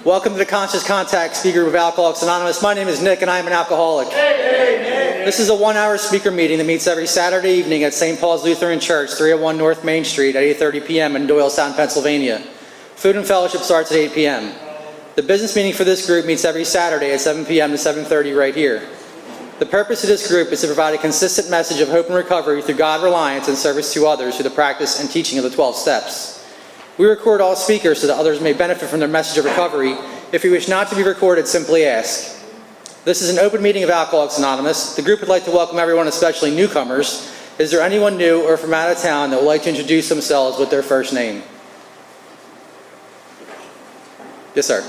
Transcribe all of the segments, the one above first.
Welcome to the Conscious Contact Speaker Group of Alcoholics Anonymous. My name is Nick and I am an alcoholic. This is a 1-hour speaker meeting that meets every Saturday evening at St. Paul's Lutheran Church, 301 North Main Street at 8:30 p.m. in Doylestown, Pennsylvania. Food and fellowship starts at 8 p.m. The business meeting for this group meets every Saturday at 7 p.m. to 7:30 right here. The purpose of this group is to provide a consistent message of hope and recovery through God reliance and service to others through the practice and teaching of the 12 steps. We record all speakers so that others may benefit from their message of recovery. If you wish not to be recorded, simply ask. This is an open meeting of Alcoholics Anonymous. The group would like to welcome everyone, especially newcomers. Is there anyone new or from out of town that would like to introduce themselves with their first name? Yes, sir.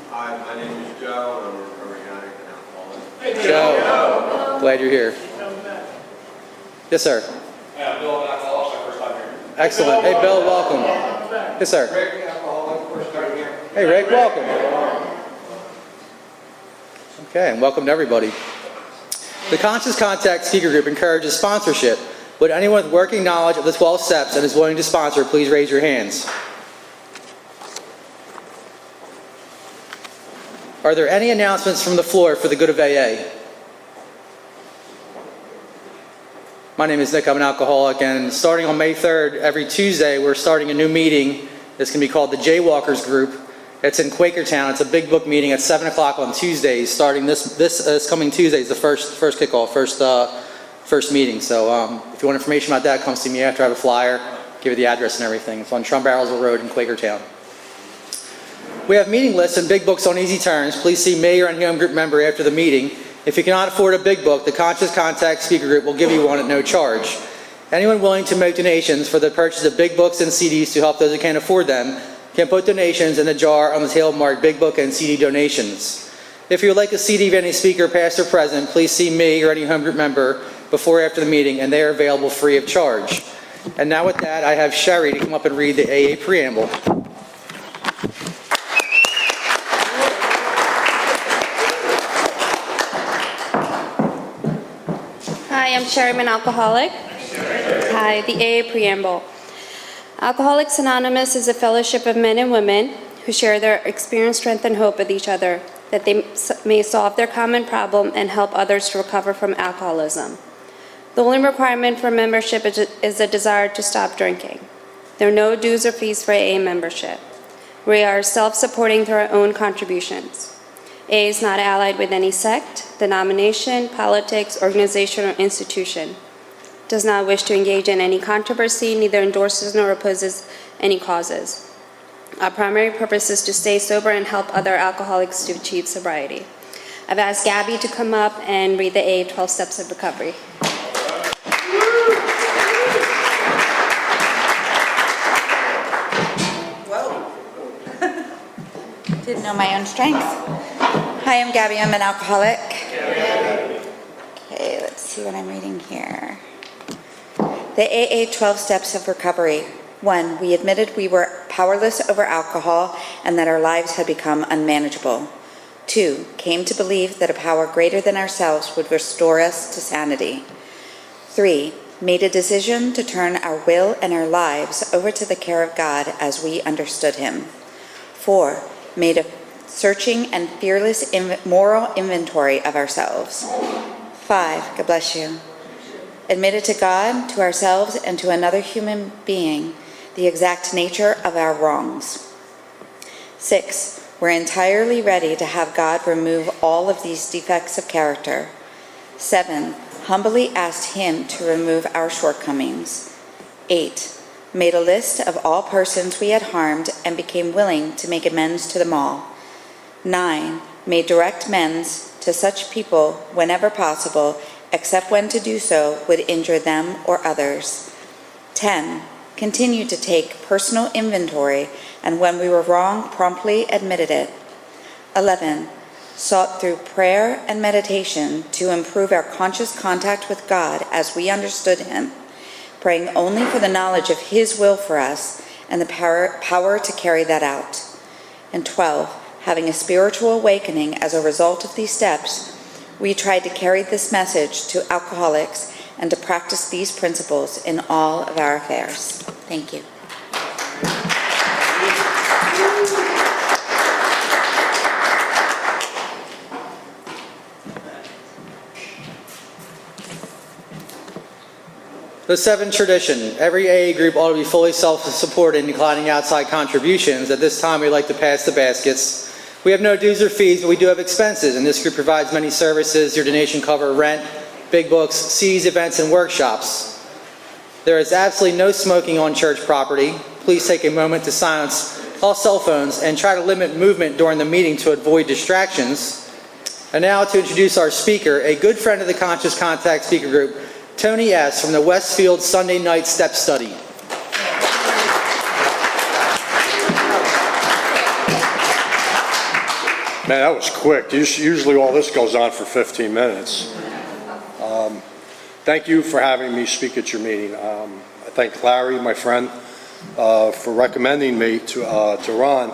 Hi, my name is Joe, and I'm a recovering addict and alcoholic. Hey, Joe. Glad you're here. Yes, sir. Yeah, Bill, I'm alcoholic, my first time here. Excellent. Hey, Bill, welcome. Yes, sir. Rick, alcoholic, first time here. Hey, Rick, welcome. Okay, and welcome to everybody. The Conscious Contact Speaker Group encourages sponsorship. Would anyone with working knowledge of the 12 steps and is willing to sponsor, please raise your hands. Are there any announcements from the floor for the good of AA? My name is Nick, I'm an alcoholic, and starting on May 3rd, every Tuesday, we're starting a new meeting. It's going to be called the Jaywalkers Group. It's in Quakertown. It's a big book meeting at 7 o'clock on Tuesdays. Starting this coming Tuesday is the first kickoff, first meeting. So if you want information about that, come see me after. I have a flyer, give you the address and everything. It's on Trumbarrelsville Road in Quakertown. We have meeting lists and big books on easy terms. Please see me or any home group member after the meeting. If you cannot afford a big book, the Conscious Contact Speaker Group will give you one at no charge. Anyone willing to make donations for the purchase of big books and CDs to help those who can't afford them can put donations in the jar on the table marked Big Book and CD Donations. If you would like a CD of any speaker, past or present, please see me or any home group member before or after the meeting, and they are available free of charge. And now with that, I have Sherry to come up and read the AA Preamble. Hi, I'm Sherry, I'm an alcoholic. Hi, the AA Preamble. Alcoholics Anonymous is a fellowship of men and women who share their experience, strength, and hope with each other, that they may solve their common problem and help others to recover from alcoholism. The only requirement for membership is a desire to stop drinking. There are no dues or fees for AA membership. We are self-supporting through our own contributions. AA is not allied with any sect, denomination, politics, organization, or institution. Does not wish to engage in any controversy, neither endorses nor opposes any causes. Our primary purpose is to stay sober and help other alcoholics to achieve sobriety. I've asked Gabby to come up and read the AA 12 Steps of Recovery. Whoa. Didn't know my own strength. Hi, I'm Gabby. I'm an alcoholic. Okay, let's see what I'm reading here. The AA 12 Steps of Recovery. 1. We admitted we were powerless over alcohol and that our lives had become unmanageable. 2. Came to believe that a power greater than ourselves would restore us to sanity. 3. Made a decision to turn our will and our lives over to the care of God as we understood Him. 4. Made a searching and fearless moral inventory of ourselves. 5. God bless you. Admitted to God, to ourselves, and to another human being the exact nature of our wrongs. 6. We're entirely ready to have God remove all of these defects of character. 7. Humbly asked Him to remove our shortcomings. 8. Made a list of all persons we had harmed and became willing to make amends to them all. 9. Made direct amends to such people whenever possible, except when to do so would injure them or others. 10. Continued to take personal inventory, and when we were wrong, promptly admitted it. 11. Sought through prayer and meditation to improve our conscious contact with God as we understood Him, praying only for the knowledge of His will for us and the power to carry that out. And 12. Having a spiritual awakening as a result of these steps, we tried to carry this message to alcoholics and to practice these principles in all of our affairs. Thank you. The seventh tradition, every AA group ought to be fully self-supported and declining outside contributions. At this time, we like to pass the baskets. We have no dues or fees, but we do have expenses, and this group provides many services. Your donation cover rent, big books, CDs, events, and workshops. There is absolutely no smoking on church property. Please take a moment to silence all cell phones and try to limit movement during the meeting to avoid distractions. And now to introduce our speaker, a good friend of the Conscious Contact Speaker Group, Tony S. from the Westfield Sunday Night Step Study. Man, that was quick. Usually all this goes on for 15 minutes. Thank you for having me speak at your meeting. I thank Larry, my friend, for recommending me to Ron.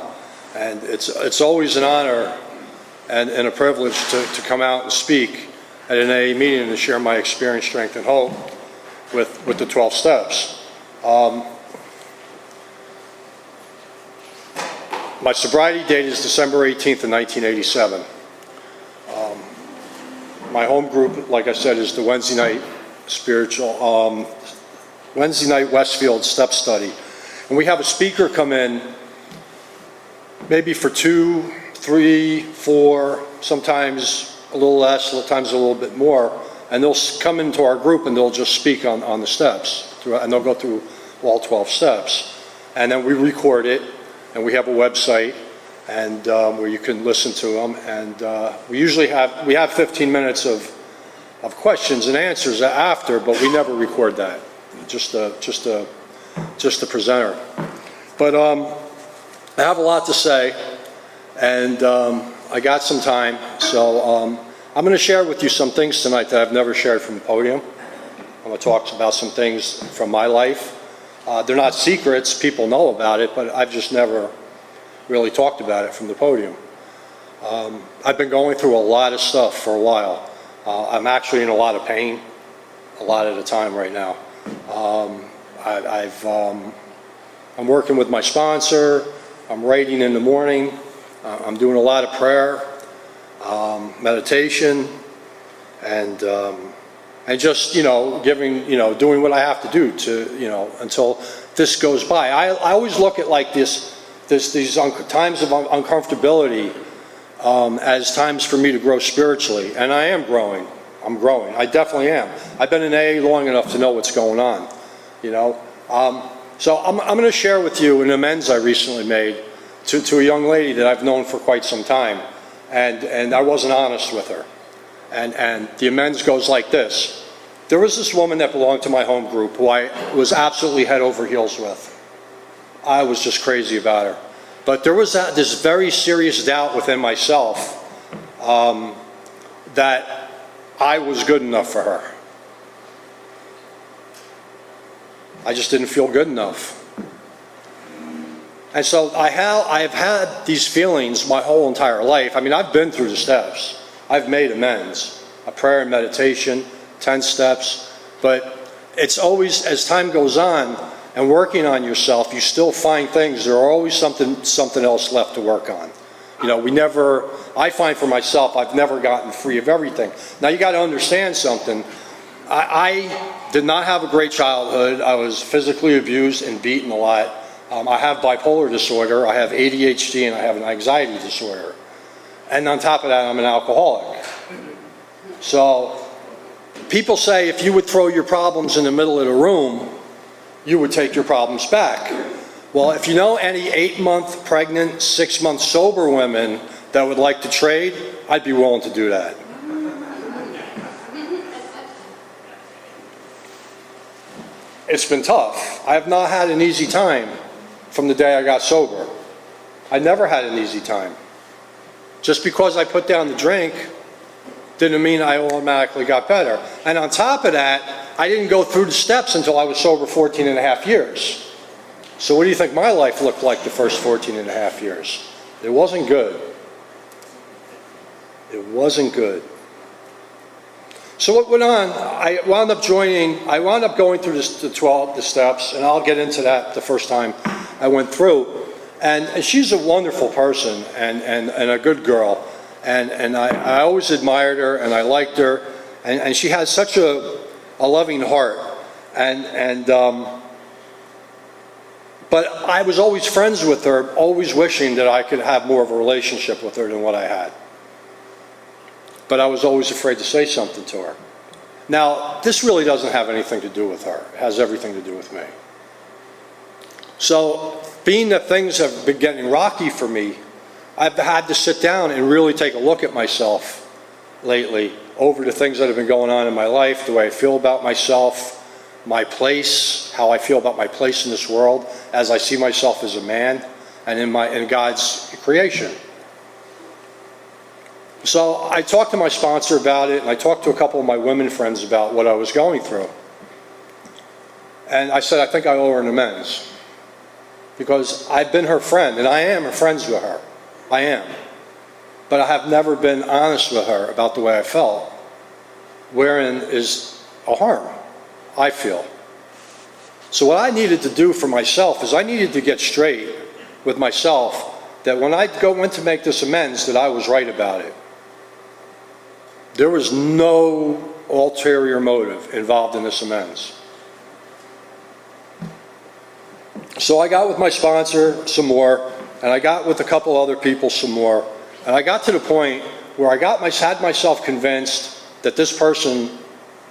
And it's always an honor and a privilege to come out and speak at an AA meeting and to share my experience, strength, and hope with the 12 steps. My sobriety date is December 18th of 1987. My home group, like I said, is the Wednesday night Westfield Step Study. And we have a speaker come in maybe for 2, 3, 4, sometimes a little less, sometimes a little bit more, and they'll come into our group and they'll just speak on the steps, and they'll go through all 12 steps. And then we record it, and we have a website and where you can listen to them. And we usually have 15 minutes of questions and answers after, but we never record that. Just the presenter. But I have a lot to say, and I got some time, so I'm going to share with you some things tonight that I've never shared from the podium. I'm going to talk about some things from my life. They're not secrets, people know about it, but I've just never really talked about it from the podium. I've been going through a lot of stuff for a while. I'm actually in a lot of pain, a lot at a time right now. I'm working with my sponsor, I'm writing in the morning, I'm doing a lot of prayer, meditation, and just, doing what I have to do to, until this goes by. I always look at like these times of uncomfortability as times for me to grow spiritually, and I am growing. I'm growing. I definitely am. I've been in AA long enough to know what's going on, So I'm going to share with you an amends I recently made to a young lady that I've known for quite some time, and I wasn't honest with her. And the amends goes like this. There was this woman that belonged to my home group who I was absolutely head over heels with. I was just crazy about her. But there was this very serious doubt within myself that I was good enough for her. I just didn't feel good enough. And so I have had these feelings my whole entire life. I mean, I've been through the steps. I've made amends, a prayer and meditation, 10 steps. But it's always, as time goes on and working on yourself, you still find things. There are always something else left to work on. I find for myself, I've never gotten free of everything. Now you got to understand something. I did not have a great childhood. I was physically abused and beaten a lot. I have bipolar disorder, I have ADHD, and I have an anxiety disorder. And on top of that, I'm an alcoholic. So people say if you would throw your problems in the middle of the room, you would take your problems back. Well, if you know any 8-month pregnant, 6-month sober women that would like to trade, I'd be willing to do that. It's been tough. I have not had an easy time from the day I got sober. I never had an easy time. Just because I put down the drink didn't mean I automatically got better. And on top of that, I didn't go through the steps until I was sober 14 and a half years. So what do you think my life looked like the first 14 and a half years? It wasn't good. It wasn't good. So what went on, I wound up going through the steps, and I'll get into that the first time I went through. And she's a wonderful person and a good girl. And I always admired her and I liked her. And she has such a loving heart. But I was always friends with her, always wishing that I could have more of a relationship with her than what I had. But I was always afraid to say something to her. Now, this really doesn't have anything to do with her. It has everything to do with me. So, being that things have been getting rocky for me, I've had to sit down and really take a look at myself lately over the things that have been going on in my life, the way I feel about myself, my place, how I feel about my place in this world, as I see myself as a man and in God's creation. So I talked to my sponsor about it, and I talked to a couple of my women friends about what I was going through. And I said, I think I owe her an amends. Because I've been her friend, and I am friends with her. I am. But I have never been honest with her about the way I felt, wherein is a harm, I feel. So what I needed to do for myself is I needed to get straight with myself that when I went to make this amends, that I was right about it. There was no ulterior motive involved in this amends. So I got with my sponsor some more, and I got with a couple other people some more, and I got to the point where I had myself convinced that this person,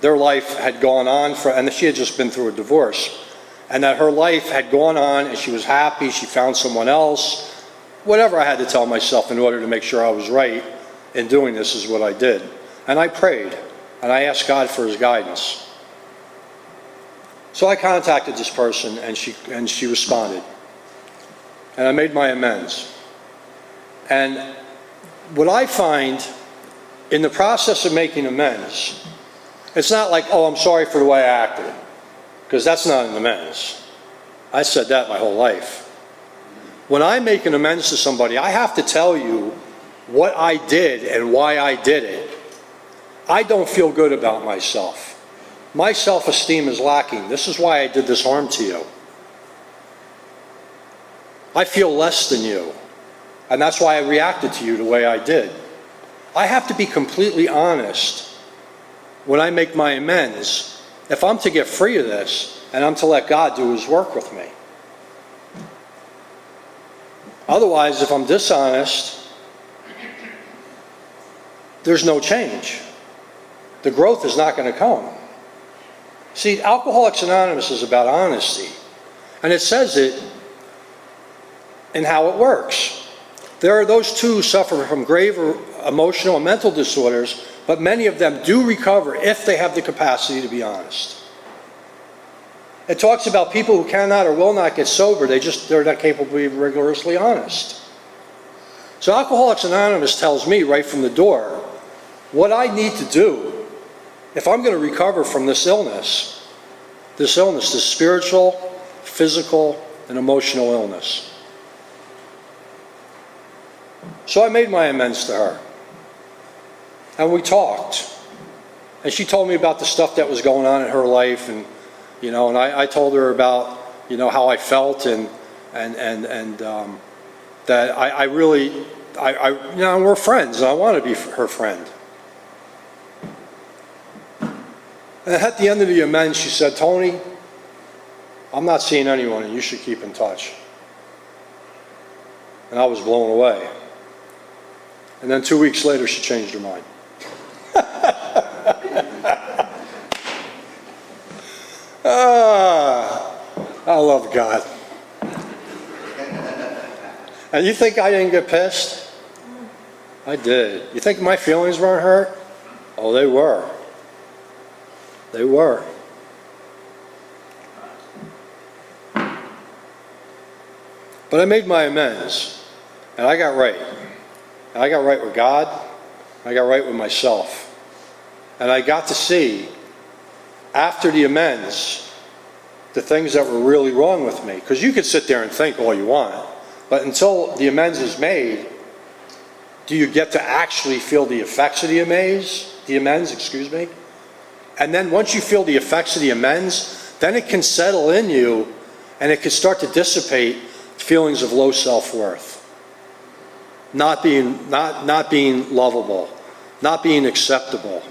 their life had gone on and she had just been through a divorce, and that her life had gone on and she was happy, she found someone else. Whatever I had to tell myself in order to make sure I was right in doing this is what I did. And I prayed, and I asked God for his guidance. So I contacted this person, and she responded. And I made my amends. And what I find in the process of making amends, it's not like, oh, I'm sorry for the way I acted, because that's not an amends. I said that my whole life. When I make an amends to somebody, I have to tell you what I did and why I did it. I don't feel good about myself. My self-esteem is lacking. This is why I did this harm to you. I feel less than you, and that's why I reacted to you the way I did. I have to be completely honest when I make my amends, if I'm to get free of this, and I'm to let God do his work with me. Otherwise, if I'm dishonest, there's no change. The growth is not going to come. See, Alcoholics Anonymous is about honesty, and it says it in how it works. There are those who suffer from grave emotional and mental disorders, but many of them do recover if they have the capacity to be honest. It talks about people who cannot or will not get sober. They're not capable of being rigorously honest. So Alcoholics Anonymous tells me right from the door what I need to do if I'm going to recover from this spiritual, physical, and emotional illness. So I made my amends to her. And we talked. And she told me about the stuff that was going on in her life, and I told her about, how I felt and that I really, we're friends, and I want to be her friend. And at the end of the amends, she said, Tony, I'm not seeing anyone, and you should keep in touch. And I was blown away. And then 2 weeks later, she changed her mind. I love God. And you think I didn't get pissed? I did. You think my feelings weren't hurt? Oh, they were. They were. But I made my amends, and I got right. And I got right with God, I got right with myself. And I got to see, after the amends, the things that were really wrong with me. Because you could sit there and think all you want, but until the amends is made, do you get to actually feel the effects of the amends? And then once you feel the effects of the amends, then it can settle in you, and it can start to dissipate feelings of low self-worth. Not being lovable, not being acceptable.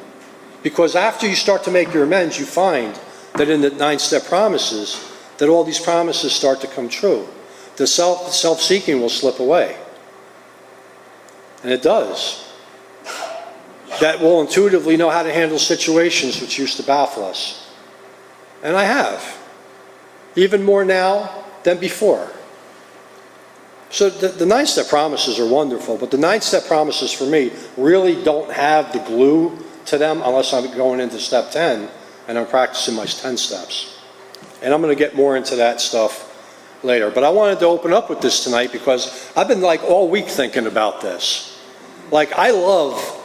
Because after you start to make your amends, you find that in the 9-step promises, that all these promises start to come true. The self-seeking will slip away. And it does. That we'll intuitively know how to handle situations which used to baffle us. And I have. Even more now than before. So the 9-step promises are wonderful, but the 9-step promises for me really don't have the glue to them unless I'm going into step 10 and I'm practicing my 10 steps. And I'm going to get more into that stuff later. But I wanted to open up with this tonight because I've been like all week thinking about this. Like, I love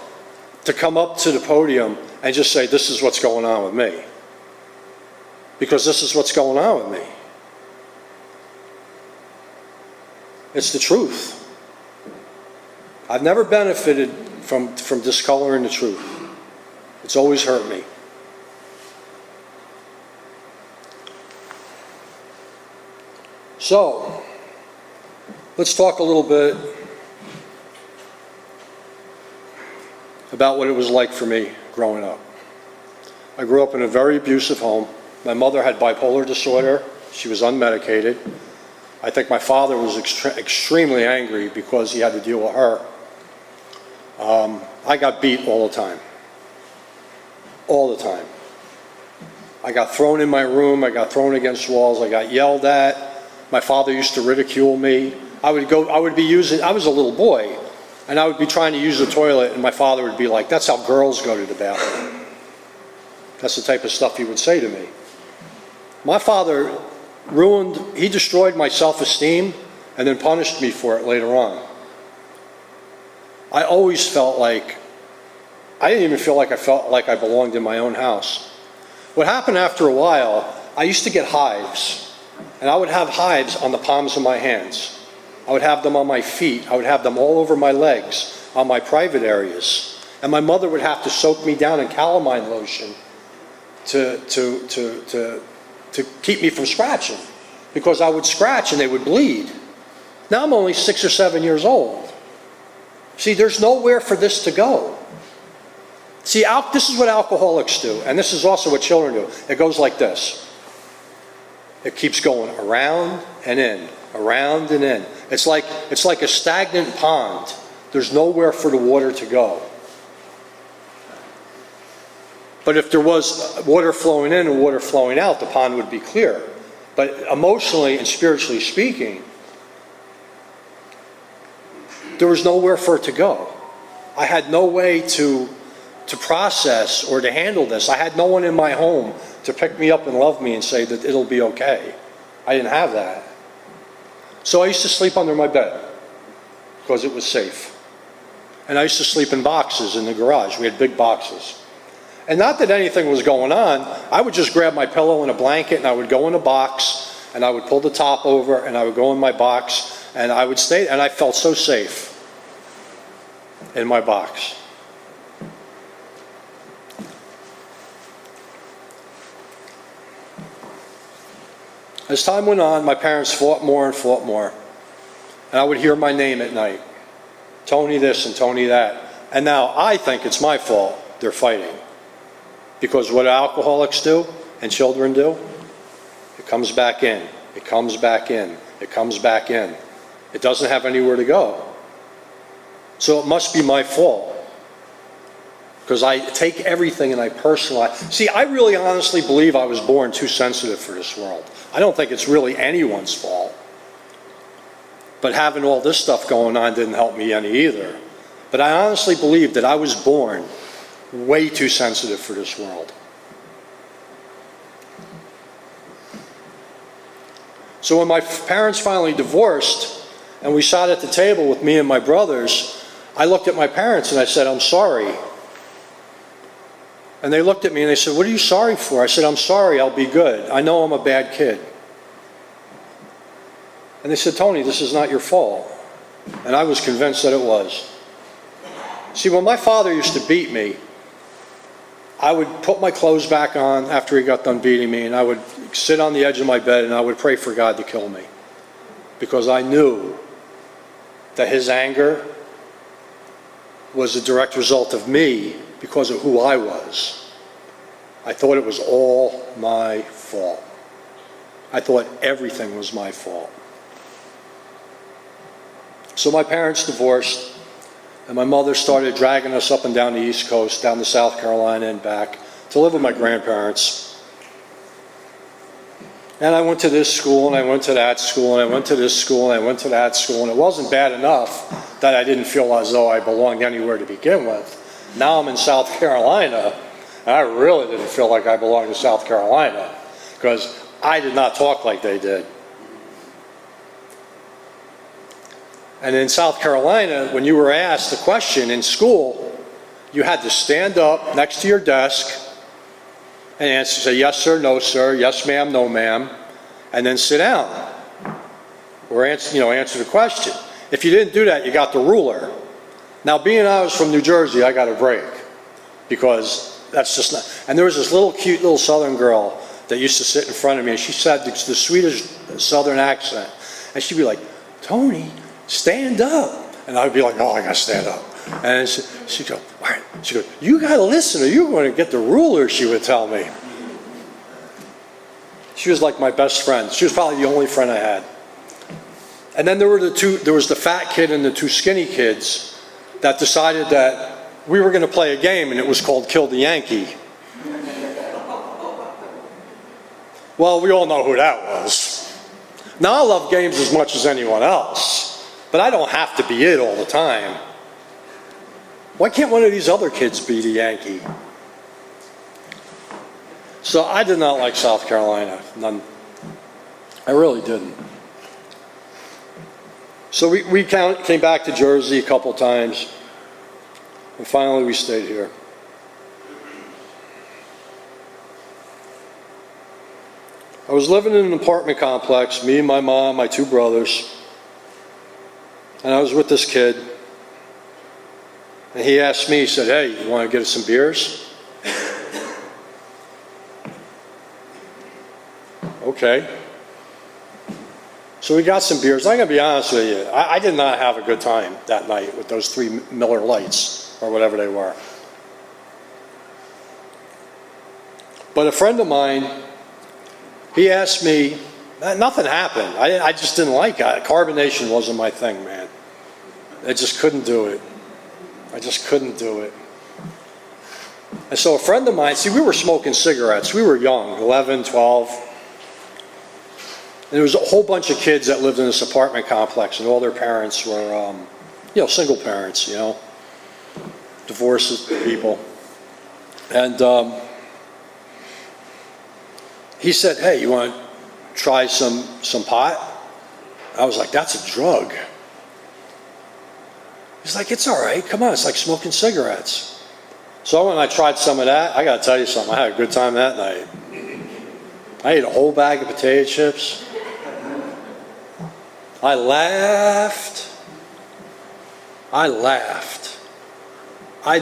to come up to the podium and just say, this is what's going on with me. Because this is what's going on with me. It's the truth. I've never benefited from discoloring the truth. It's always hurt me. So, let's talk a little bit about what it was like for me growing up. I grew up in a very abusive home. My mother had bipolar disorder. She was unmedicated. I think my father was extremely angry because he had to deal with her. I got beat all the time. All the time. I got thrown in my room. I got thrown against walls. I got yelled at. My father used to ridicule me. I was a little boy, and I would be trying to use the toilet, and my father would be like, that's how girls go to the bathroom. That's the type of stuff he would say to me. My father he destroyed my self-esteem and then punished me for it later on. I always felt like, I didn't even feel like I felt like I belonged in my own house. What happened after a while, I used to get hives, and I would have hives on the palms of my hands. I would have them on my feet. I would have them all over my legs, on my private areas. And my mother would have to soak me down in calamine lotion to keep me from scratching, because I would scratch and they would bleed. Now I'm only 6 or 7 years old. See, there's nowhere for this to go. See, this is what alcoholics do, and this is also what children do. It goes like this. It keeps going around and in, around and in. It's like a stagnant pond. There's nowhere for the water to go. But if there was water flowing in and water flowing out, the pond would be clear. But emotionally and spiritually speaking, there was nowhere for it to go. I had no way to process or to handle this. I had no one in my home to pick me up and love me and say that it'll be okay. I didn't have that. So I used to sleep under my bed because it was safe. And I used to sleep in boxes in the garage. We had big boxes. And not that anything was going on, I would just grab my pillow and a blanket and I would go in a box and I would pull the top over and I would go in my box and I would stay, and I felt so safe in my box. As time went on, my parents fought more and fought more. And I would hear my name at night. Tony this and Tony that. And now I think it's my fault they're fighting. Because what alcoholics do and children do, it comes back in, it comes back in, it comes back in. It doesn't have anywhere to go. So it must be my fault. Because I take everything and I personalize. See, I really honestly believe I was born too sensitive for this world. I don't think it's really anyone's fault. But having all this stuff going on didn't help me any either. But I honestly believe that I was born way too sensitive for this world. So when my parents finally divorced and we sat at the table with me and my brothers, I looked at my parents and I said, I'm sorry. And they looked at me and they said, what are you sorry for? I said, I'm sorry, I'll be good. I know I'm a bad kid. And they said, Tony, this is not your fault. And I was convinced that it was. See, when my father used to beat me, I would put my clothes back on after he got done beating me, and I would sit on the edge of my bed and I would pray for God to kill me. Because I knew that his anger was a direct result of me because of who I was. I thought it was all my fault. I thought everything was my fault. So my parents divorced, and my mother started dragging us up and down the East Coast, down to South Carolina and back, to live with my grandparents. And I went to this school, and I went to that school, and I went to this school, and I went to that school, and it wasn't bad enough that I didn't feel as though I belonged anywhere to begin with. Now I'm in South Carolina, and I really didn't feel like I belonged to South Carolina, because I did not talk like they did. And in South Carolina, when you were asked a question in school, you had to stand up next to your desk and answer, say yes sir, no sir, yes ma'am, no ma'am, and then sit down or answer the question. If you didn't do that, you got the ruler. Now, being I was from New Jersey, I got a break because that's just not. And there was this little cute little Southern girl that used to sit in front of me, and she said the sweetest Southern accent, and she'd be like, "Tony, stand up," and I'd be like, "Oh, I gotta stand up." And she'd go, "All right." She'd go, "You gotta listen or you're going to get the ruler," she would tell me. She was like my best friend. She was probably the only friend I had. And then there was the fat kid and the two skinny kids that decided that we were going to play a game, and it was called Kill the Yankee. Well, we all know who that was. Now, I love games as much as anyone else, but I don't have to be it all the time. Why can't one of these other kids be the Yankee? So I did not like South Carolina. None. I really didn't. So we came back to Jersey a couple times, and finally we stayed here. I was living in an apartment complex, me and my mom, my two brothers, and I was with this kid. And he asked me, he said, "Hey, you want to get us some beers?" Okay. So we got some beers. I'm going to be honest with you. I did not have a good time that night with those 3 Miller Lights or whatever they were. But a friend of mine, he asked me, nothing happened. I just didn't like it. Carbonation wasn't my thing, man. I just couldn't do it. I just couldn't do it. And so a friend of mine, see, we were smoking cigarettes. We were young, 11, 12. And there was a whole bunch of kids that lived in this apartment complex, and all their parents were, single parents, divorced people. And he said, "Hey, you want to try some pot?" I was like, "That's a drug." He's like, "It's all right. Come on, it's like smoking cigarettes." So when I tried some of that, I got to tell you something. I had a good time that night. I ate a whole bag of potato chips. I laughed. I'd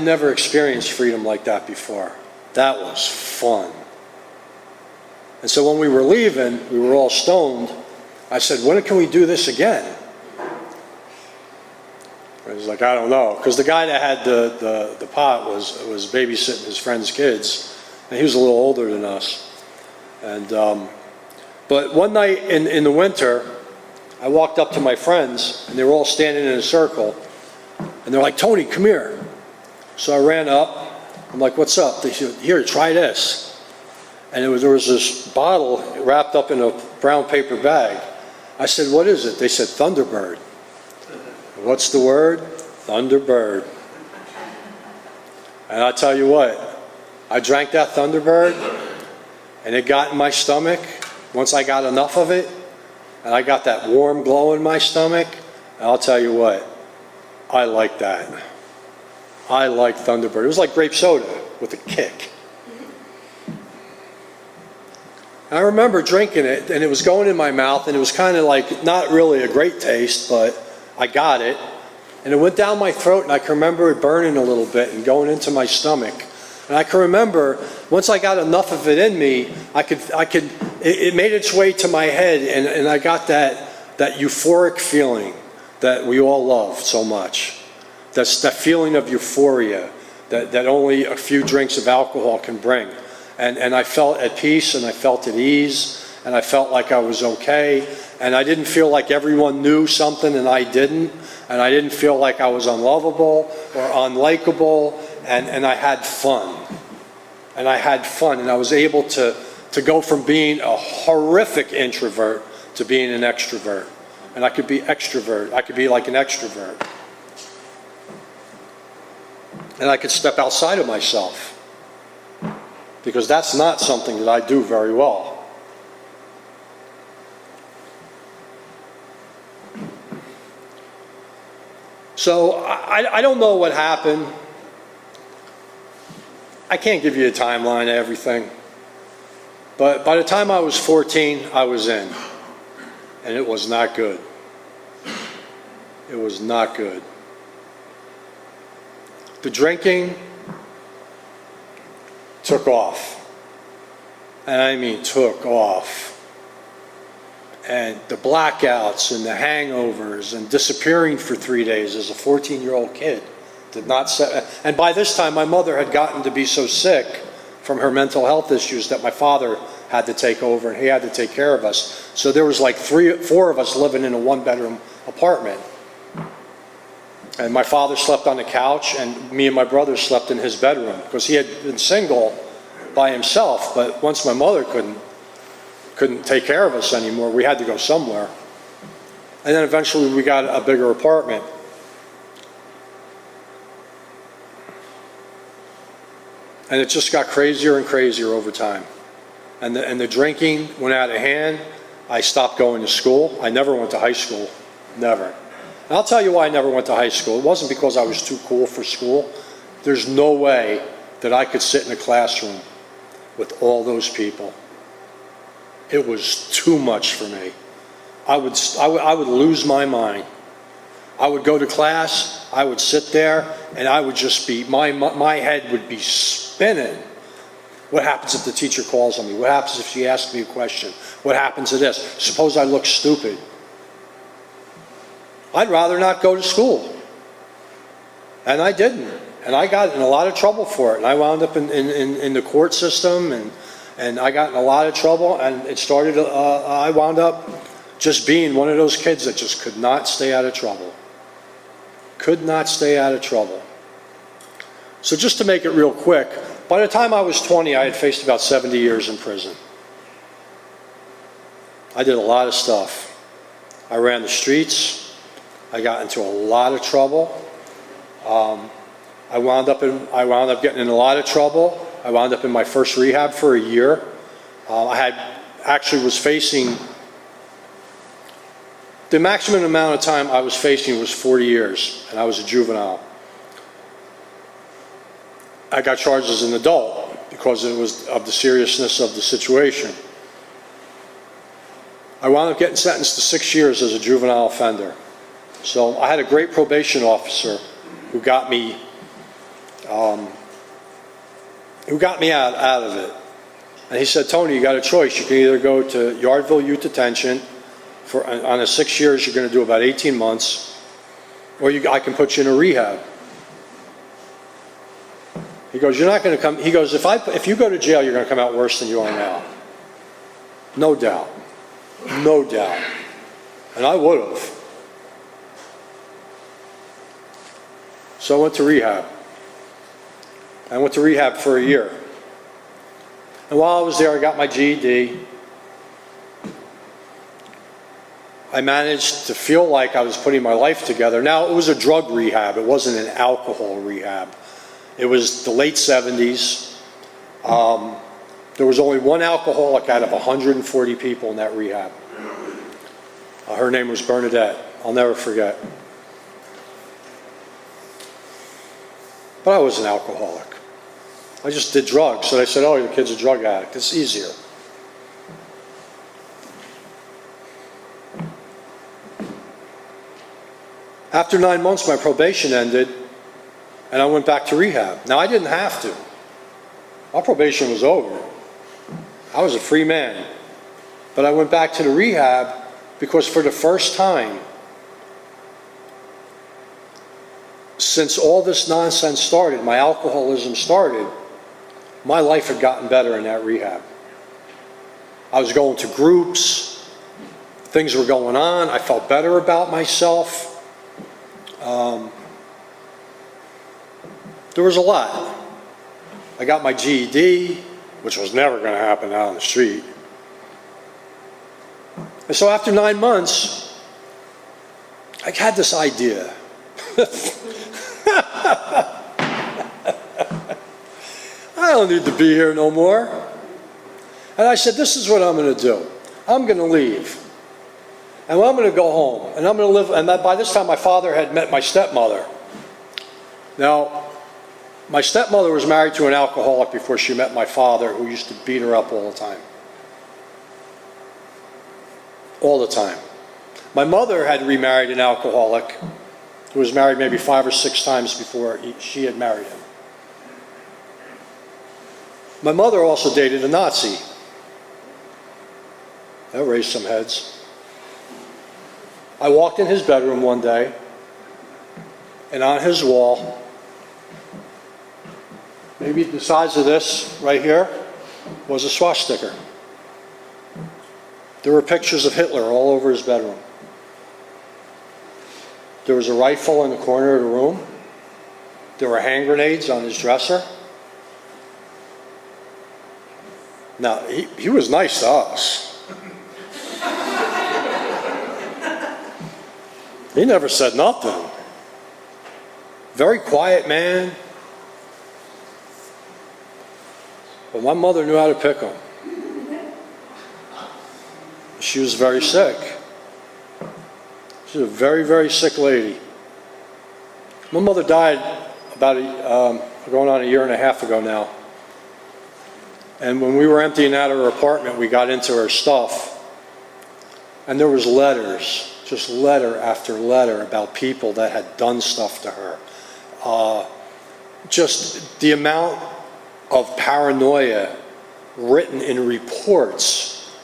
never experienced freedom like that before. That was fun. And so when we were leaving, we were all stoned. I said, "When can we do this again?" He was like, "I don't know." Because the guy that had the pot was babysitting his friend's kids. And he was a little older than us. And but one night in the winter, I walked up to my friends, and they were all standing in a circle. And they're like, "Tony, come here." So I ran up. I'm like, "What's up?" They said, "Here, try this." And there was this bottle wrapped up in a brown paper bag. I said, "What is it?" They said, "Thunderbird." What's the word? Thunderbird. And I'll tell you what, I drank that Thunderbird, and it got in my stomach. Once I got enough of it, and I got that warm glow in my stomach, and I'll tell you what, I like that. I like Thunderbird. It was like grape soda with a kick. I remember drinking it, and it was going in my mouth, and it was kind of like not really a great taste, but I got it. And it went down my throat, and I can remember it burning a little bit and going into my stomach. And I can remember once I got enough of it in me, it made its way to my head, and I got that euphoric feeling that we all love so much. That's that feeling of euphoria that only a few drinks of alcohol can bring. And I felt at peace, and I felt at ease, and I felt like I was okay. And I didn't feel like everyone knew something and I didn't. And I didn't feel like I was unlovable or unlikable. And I had fun. And I had fun. And I was able to go from being a horrific introvert to being an extrovert. And I could be extrovert. I could be like an extrovert. And I could step outside of myself. Because that's not something that I do very well. So I don't know what happened. I can't give you a timeline of everything. But by the time I was 14, I was in. And it was not good. It was not good. The drinking took off. And I mean took off. And the blackouts and the hangovers and disappearing for 3 days as a 14-year-old kid did not set. And by this time, my mother had gotten to be so sick from her mental health issues that my father had to take over and he had to take care of us. So there was like 4 of us living in a 1-bedroom apartment. And my father slept on the couch and me and my brother slept in his bedroom because he had been single by himself. But once my mother couldn't take care of us anymore, we had to go somewhere. And then eventually we got a bigger apartment. And it just got crazier and crazier over time. And the drinking went out of hand. I stopped going to school. I never went to high school. Never. And I'll tell you why I never went to high school. It wasn't because I was too cool for school. There's no way that I could sit in a classroom with all those people. It was too much for me. I would lose my mind. I would go to class, I would sit there, and I would just be, my head would be spinning. What happens if the teacher calls on me? What happens if she asks me a question? What happens to this? Suppose I look stupid. I'd rather not go to school. And I didn't. And I got in a lot of trouble for it. And I wound up in the court system, and I got in a lot of trouble, and it started, I wound up just being one of those kids that just could not stay out of trouble. Could not stay out of trouble. So just to make it real quick, by the time I was 20, I had faced about 70 years in prison. I did a lot of stuff. I ran the streets. I got into a lot of trouble. I wound up getting in a lot of trouble. I wound up in my first rehab for a year. Was facing, the maximum amount of time I was facing was 40 years, and I was a juvenile. I got charged as an adult because it was of the seriousness of the situation. I wound up getting sentenced to 6 years as a juvenile offender. So I had a great probation officer who got me out of it. And he said, Tony, you got a choice. You can either go to Yardville Youth Detention on a 6 years, you're going to do about 18 months, or I can put you in a rehab. He goes, you're not going to come. He goes, if you go to jail, you're going to come out worse than you are now. No doubt. No doubt. And I would have. So I went to rehab. I went to rehab for a year. And while I was there, I got my GED. I managed to feel like I was putting my life together. Now, it was a drug rehab. It wasn't an alcohol rehab. It was the late 70s. There was only one alcoholic out of 140 people in that rehab. Her name was Bernadette. I'll never forget. But I was an alcoholic. I just did drugs. So they said, oh, your kid's a drug addict. It's easier. After 9 months, my probation ended, and I went back to rehab. Now, I didn't have to. My probation was over. I was a free man. But I went back to the rehab because for the first time, since all this nonsense started, my alcoholism started, my life had gotten better in that rehab. I was going to groups, things were going on, I felt better about myself. There was a lot. I got my GED, which was never going to happen out on the street. And so after 9 months, I had this idea. I don't need to be here no more. And I said, this is what I'm going to do. I'm going to leave. And I'm going to go home. And I'm going to live. And by this time, my father had met my stepmother. Now, my stepmother was married to an alcoholic before she met my father, who used to beat her up all the time. All the time. My mother had remarried an alcoholic who was married maybe 5 or 6 times before she had married him. My mother also dated a Nazi. That raised some heads. I walked in his bedroom one day, and on his wall, maybe the size of this right here, was a swastika. There were pictures of Hitler all over his bedroom. There was a rifle in the corner of the room. There were hand grenades on his dresser. Now, he was nice to us. He never said nothing. Very quiet man. But my mother knew how to pick him. She was very sick. She was a very, very sick lady. My mother died about going on a year and a half ago now. And when we were emptying out her apartment, we got into her stuff. And there was letters, just letter after letter about people that had done stuff to her. Just the amount of paranoia written in reports.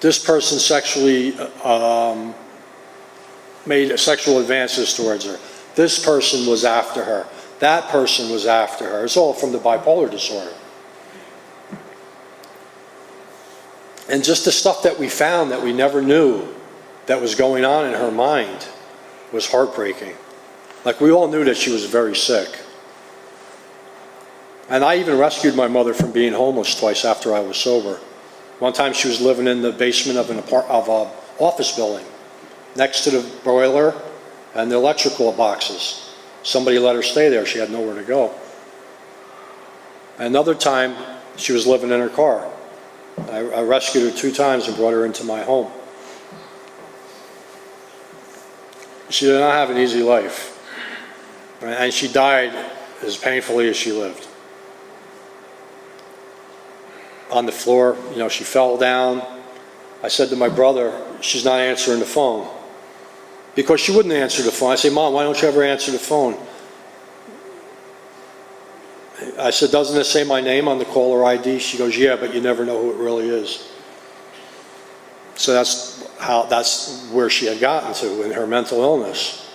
This person sexually made sexual advances towards her. This person was after her. That person was after her. It's all from the bipolar disorder. And just the stuff that we found that we never knew that was going on in her mind was heartbreaking. Like, we all knew that she was very sick. And I even rescued my mother from being homeless twice after I was sober. One time she was living in the basement of an office building, next to the boiler and the electrical boxes. Somebody let her stay there. She had nowhere to go. Another time, she was living in her car. I rescued her 2 times and brought her into my home. She did not have an easy life. And she died as painfully as she lived. On the floor, she fell down. I said to my brother, she's not answering the phone. Because she wouldn't answer the phone. I say, Mom, why don't you ever answer the phone? I said, doesn't it say my name on the caller ID? She goes, yeah, but you never know who it really is. So that's where she had gotten to in her mental illness.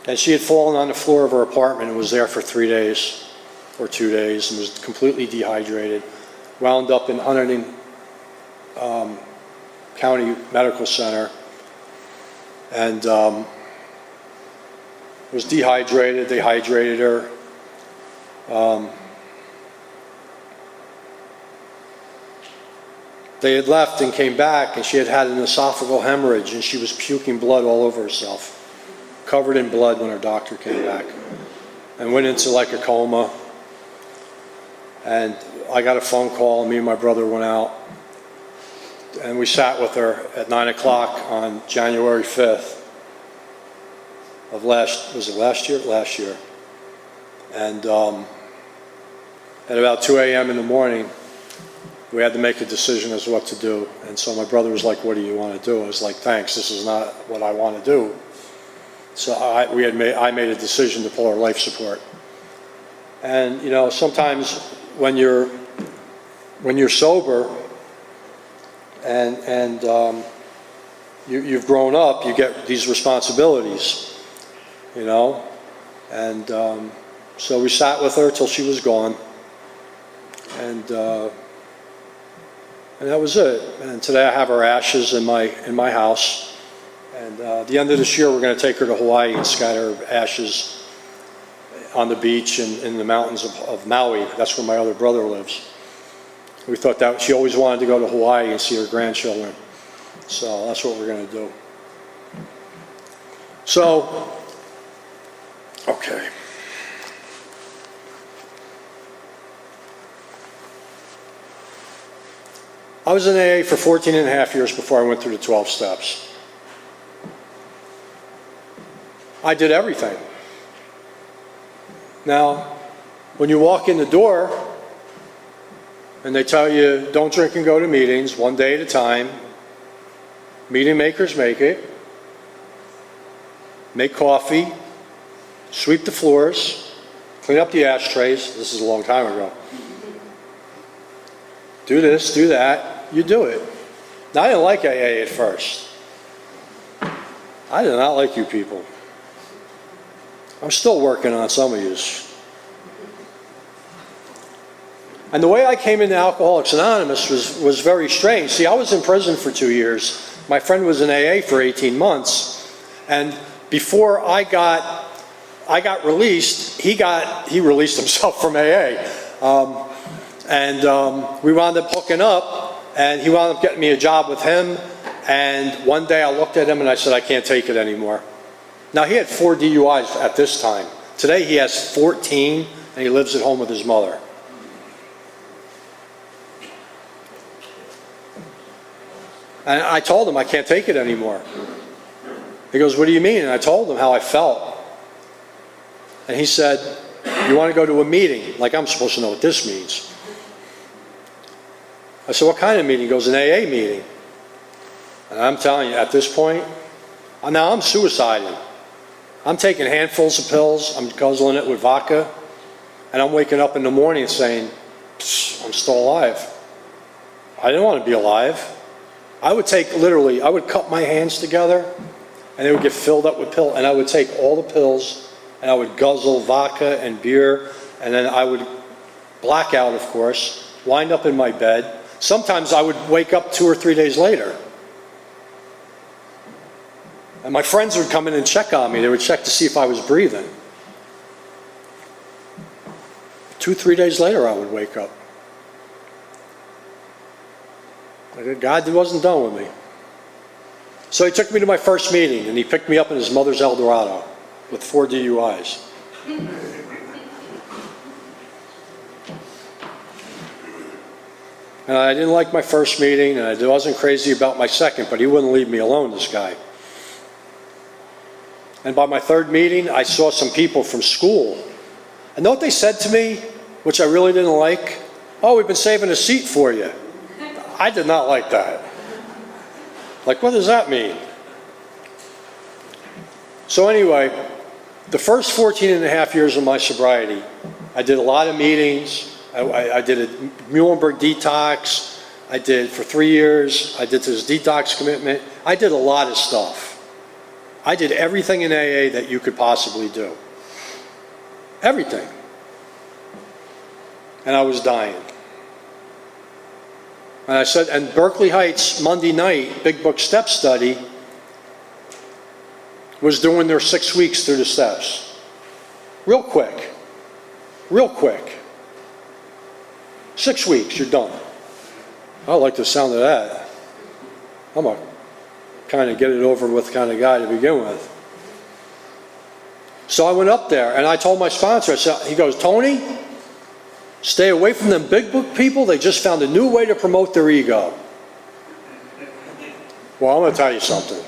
And she had fallen on the floor of her apartment and was there for 3 days or 2 days and was completely dehydrated. Wound up in Huntington County Medical Center and was dehydrated. They hydrated her. They had left and came back, and she had had an esophageal hemorrhage, and she was puking blood all over herself, covered in blood when her doctor came back, and went into like a coma. And I got a phone call, and me and my brother went out, and we sat with her at 9 o'clock on January 5th of last year? Last year. And at about 2 a.m. in the morning, we had to make a decision as to what to do. And so my brother was like, what do you want to do? I was like, thanks, this is not what I want to do. So I made a decision to pull her life support. And, sometimes when you're sober and you've grown up, you get these responsibilities, And so we sat with her till she was gone. And that was it. And today I have her ashes in my house. And at the end of this year, we're going to take her to Hawaii and scatter her ashes on the beach and in the mountains of Maui. That's where my other brother lives. We thought that she always wanted to go to Hawaii and see her grandchildren. So that's what we're going to do. So, okay. I was in AA for 14 and a half years before I went through the 12 steps. I did everything. Now, when you walk in the door and they tell you don't drink and go to meetings, one day at a time, meeting makers make it, make coffee, sweep the floors, clean up the ashtrays. This is a long time ago. Do this, do that, you do it. Now, I didn't like AA at first. I did not like you people. I'm still working on some of yous. And the way I came into Alcoholics Anonymous was very strange. See, I was in prison for 2 years. My friend was in AA for 18 months. And before I got released, he released himself from AA. We wound up hooking up, and he wound up getting me a job with him. And one day I looked at him and I said, I can't take it anymore. Now, he had 4 DUIs at this time. Today he has 14, and he lives at home with his mother. And I told him I can't take it anymore. He goes, what do you mean? And I told him how I felt. And he said, you want to go to a meeting? Like I'm supposed to know what this means. I said, what kind of meeting? He goes, an AA meeting. And I'm telling you, at this point, now I'm suiciding. I'm taking handfuls of pills, I'm guzzling it with vodka, and I'm waking up in the morning saying, I'm still alive. I didn't want to be alive. I would cut my hands together, and they would get filled up with pills, and I would take all the pills, and I would guzzle vodka and beer, and then I would black out, of course, wind up in my bed. Sometimes I would wake up 2 or 3 days later. And my friends would come in and check on me. They would check to see if I was breathing. 2, 3 days later, I would wake up. God wasn't done with me. So he took me to my first meeting, and he picked me up in his mother's Eldorado with 4 DUIs. And I didn't like my first meeting, and I wasn't crazy about my second, but he wouldn't leave me alone, this guy. And by my third meeting, I saw some people from school. And know what they said to me, which I really didn't like? Oh, we've been saving a seat for you. I did not like that. Like, what does that mean? So anyway, the first 14 and a half years of my sobriety, I did a lot of meetings. I did a Muhlenberg detox. I did for 3 years. I did this detox commitment. I did a lot of stuff. I did everything in AA that you could possibly do. Everything. And I was dying. And I said, and Berkeley Heights, Monday night, Big Book Step Study, was doing their 6 weeks through the steps. Real quick. Real quick. 6 weeks, you're done. I like the sound of that. I'm a kind of get it over with kind of guy to begin with. So I went up there and I told my sponsor, he goes, Tony, stay away from them big book people. They just found a new way to promote their ego. Well, I'm going to tell you something.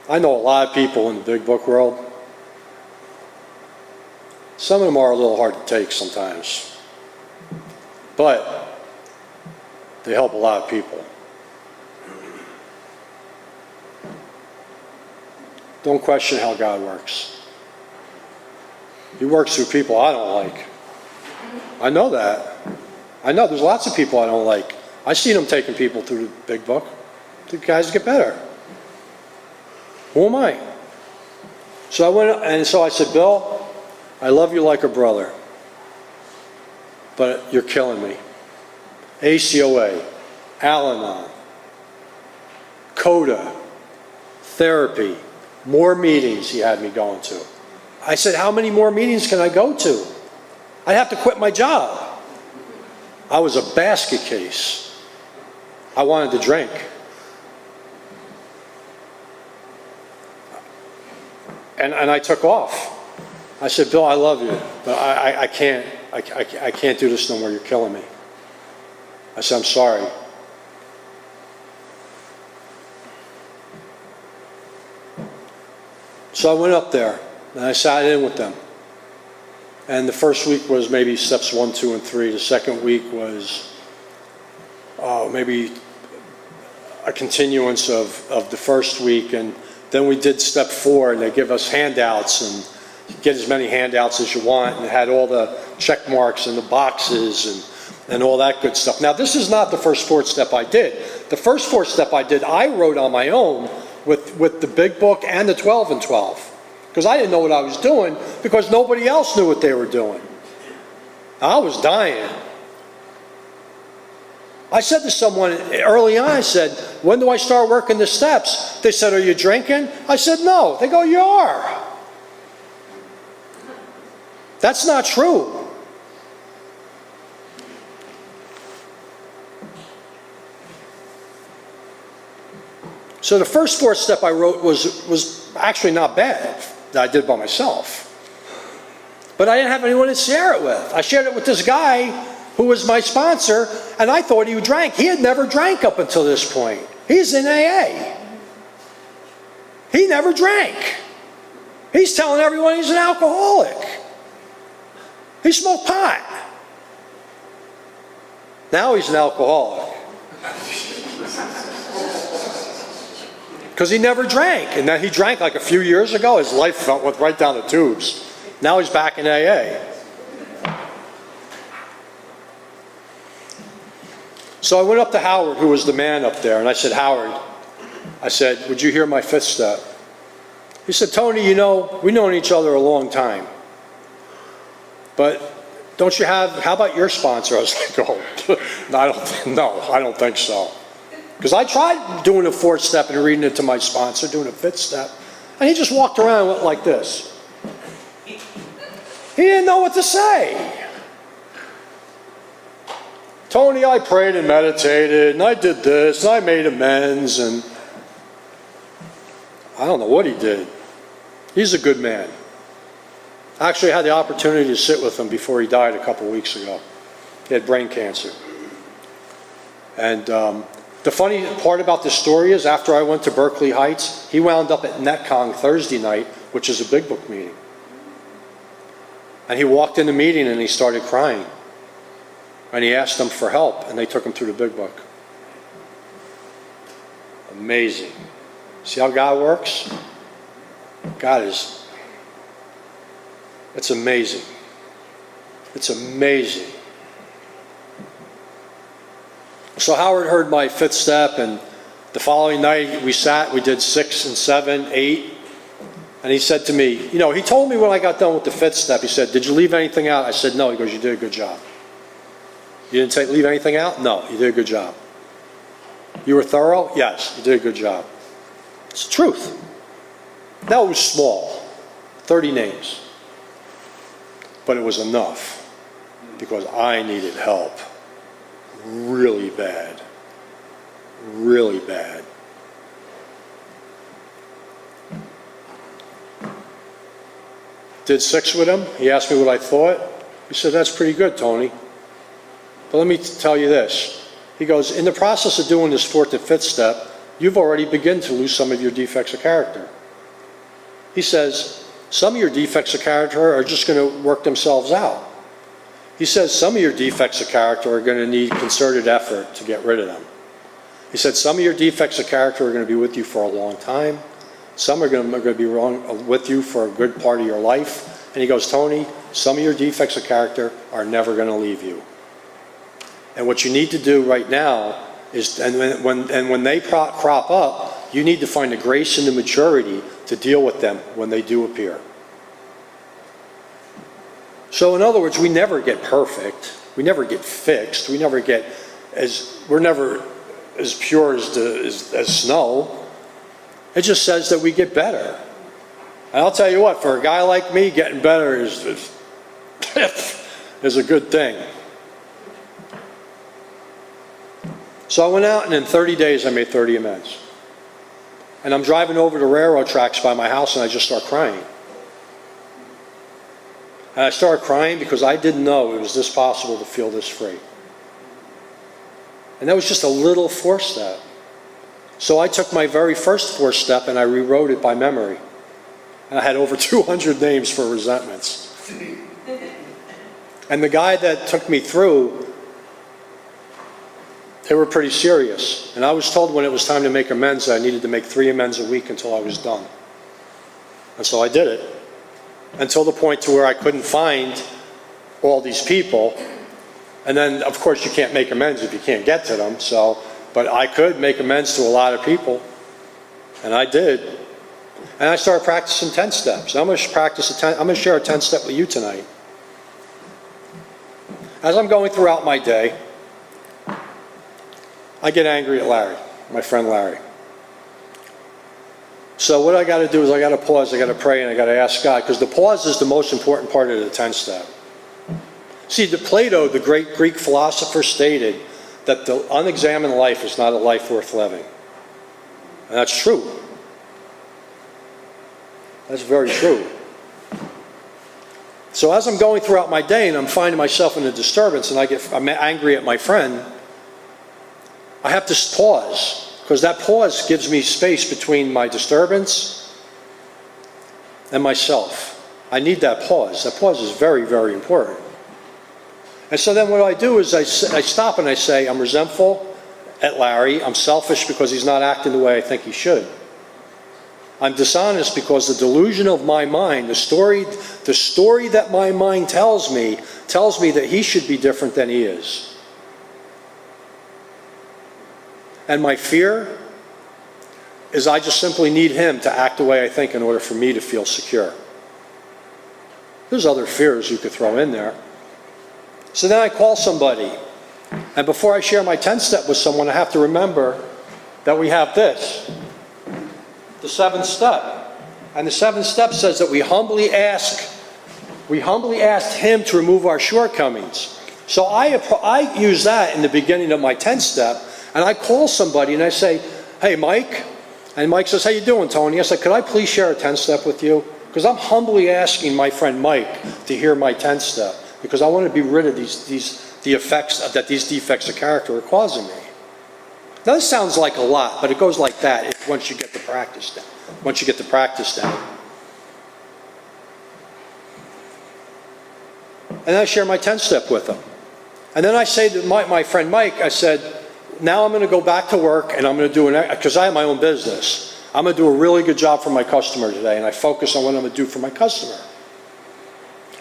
I know a lot of people in the big book world. Some of them are a little hard to take sometimes. But they help a lot of people. Don't question how God works. He works through people I don't like. I know that. I know there's lots of people I don't like. I seen them taking people through the big book. The guys get better. Who am I? So I went and so I said, Bill, I love you like a brother. but you're killing me. ACOA, Al-Anon, CODA, therapy, more meetings he had me going to. I said, how many more meetings can I go to? I'd have to quit my job. I was a basket case. I wanted to drink. And I took off. I said, Bill, I love you, but I can't do this no more. You're killing me. I said, I'm sorry. So I went up there and I sat in with them. And the first week was maybe steps 1, 2, and 3. The second week was maybe a continuance of the first week. And then we did step 4, and they give us handouts, and you get as many handouts as you want, and it had all the check marks and the boxes and all that good stuff. Now, this is not the first 4th step I did. The first 4th step I did, I wrote on my own with the big book and the 12 and 12. Because I didn't know what I was doing, because nobody else knew what they were doing. I was dying. I said to someone early on, I said, when do I start working the steps? They said, are you drinking? I said, no. They go, you are. That's not true. So the first 4th step I wrote was actually not bad, that I did by myself. But I didn't have anyone to share it with. I shared it with this guy who was my sponsor, and I thought he drank. He had never drank up until this point. He's in AA. He never drank. He's telling everyone he's an alcoholic. He smoked pot. Now he's an alcoholic. Because he never drank. And then he drank like a few years ago. His life went right down the tubes. Now he's back in AA. So I went up to Howard, who was the man up there, and I said, Howard, I said, would you hear my 5th step? He said, Tony, you know, we've known each other a long time. But don't you have, how about your sponsor? I was like, oh, I don't think so. Because I tried doing a 4th step and reading it to my sponsor, doing a 5th step, and he just walked around and went like this. He didn't know what to say. Tony, I prayed and meditated, and I did this, and I made amends, and I don't know what he did. He's a good man. I actually had the opportunity to sit with him before he died a couple weeks ago. He had brain cancer. And the funny part about this story is after I went to Berkeley Heights, he wound up at Netcong Thursday night, which is a big book meeting. And he walked in the meeting and he started crying. And he asked them for help, and they took him through the big book. Amazing. See how God works? God is, it's amazing. It's amazing. So Howard heard my 5th step, and the following night we sat, we did 6 and 7, 8, and he said to me, you know, he told me when I got done with the 5th step, he said, did you leave anything out? I said, no. He goes, you did a good job. You didn't leave anything out? No, you did a good job. You were thorough? Yes, you did a good job. It's the truth. Now it was small, 30 names. But it was enough because I needed help really bad. Really bad. Did 6 with him. He asked me what I thought. He said, that's pretty good, Tony. But let me tell you this. He goes, in the process of doing this 4th and 5th step, you've already begun to lose some of your defects of character. He says, some of your defects of character are just going to work themselves out. He says, some of your defects of character are going to need concerted effort to get rid of them. He said, some of your defects of character are going to be with you for a long time. Some are going to be with you for a good part of your life. And he goes, Tony, some of your defects of character are never going to leave you. And what you need to do right now is, and when they crop up, you need to find the grace and the maturity to deal with them when they do appear. So in other words, we never get perfect. We never get fixed. We're never as pure as snow. It just says that we get better. And I'll tell you what, for a guy like me, getting better is a good thing. So I went out, and in 30 days, I made 30 amends. And I'm driving over the railroad tracks by my house, and I just start crying. And I started crying because I didn't know it was this possible to feel this free. And that was just a little 4-step. So I took my very first 4-step and I rewrote it by memory. And I had over 200 names for resentments. And the guy that took me through, they were pretty serious. And I was told when it was time to make amends that I needed to make 3 amends a week until I was done. And so I did it. Until the point to where I couldn't find all these people. And then, of course, you can't make amends if you can't get to them. But I could make amends to a lot of people. And I did. And I started practicing 10 steps. I'm going to share a 10-step with you tonight. As I'm going throughout my day, I get angry at Larry, my friend Larry. So what I got to do is I got to pause, I got to pray, and I got to ask God, because the pause is the most important part of the 10-step. See, Plato, the great Greek philosopher, stated that the unexamined life is not a life worth living. And that's true. That's very true. So as I'm going throughout my day and I'm finding myself in a disturbance and I'm angry at my friend, I have to pause, because that pause gives me space between my disturbance and myself. I need that pause. That pause is very, very important. And so then what I do is I stop and I say, I'm resentful at Larry. I'm selfish because he's not acting the way I think he should. I'm dishonest because the delusion of my mind, the story that my mind tells me that he should be different than he is. And my fear is I just simply need him to act the way I think in order for me to feel secure. There's other fears you could throw in there. So then I call somebody. And before I share my 10-step with someone, I have to remember that we have this, the 7th step. And the 7th step says that we humbly asked him to remove our shortcomings. So I use that in the beginning of my 10th step, and I call somebody and I say, hey, Mike. And Mike says, how you doing, Tony? I said, could I please share a 10th step with you? Because I'm humbly asking my friend Mike to hear my 10th step, because I want to be rid of the effects that these defects of character are causing me. Now this sounds like a lot, but it goes like that once you get the practice down. Once you get the practice down. And I share my 10th step with him. And then I say to my friend Mike, I said, now I'm going to go back to work and I'm going to do because I have my own business. I'm going to do a really good job for my customer today, and I focus on what I'm going to do for my customer.